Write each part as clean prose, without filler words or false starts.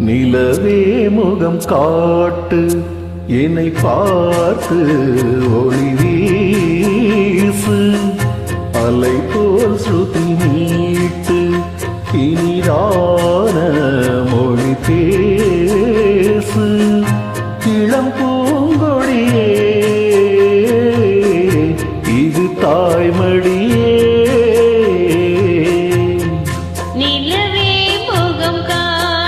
நிலவே முகம் காட்டு என்னை பார்த்து ஒளி வீசு அலை போல் ஸ்ருதி மீட்டு இனிதான மொழி பேசு இளம் பூங்கொடியே இது தாய்மடியே நிலவே முகம் காட்டு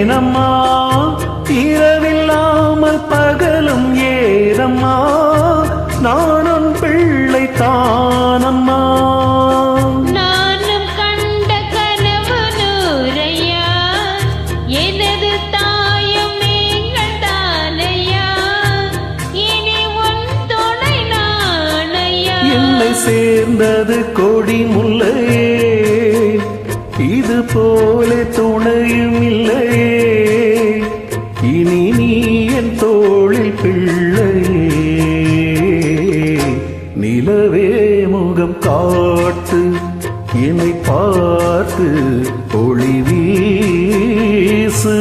ஏனம்மா இரவில்லாமல் பகலும் ஏனம்மா நானும் பிள்ளை தானம்மா நானும் கண்ட கனவு நூறையா எனது தாயும் எங்கள் தானையா இனி உன் துணை நானையா என்னை சேர்ந்தது கொடி முல்லையே இது போல துணையும் இல்லையே இனி நீ என் தோளில் பிள்ளையே நிலவே முகம் காட்டு என்னை பார்த்து ஒளி வீசு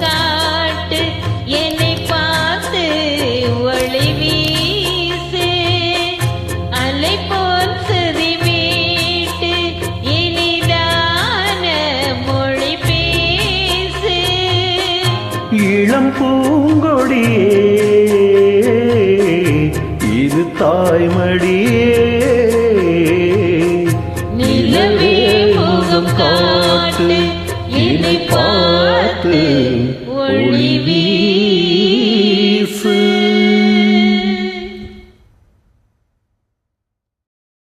காட்டு என்னை பார்த்து ஒளி வீசு அலை போல் சுதி மீட்டு இனிதான மொழி பேசு இளம் பூங்கொடியே இது தாய்மடியே நிலவே முகம் காட்டு என்னை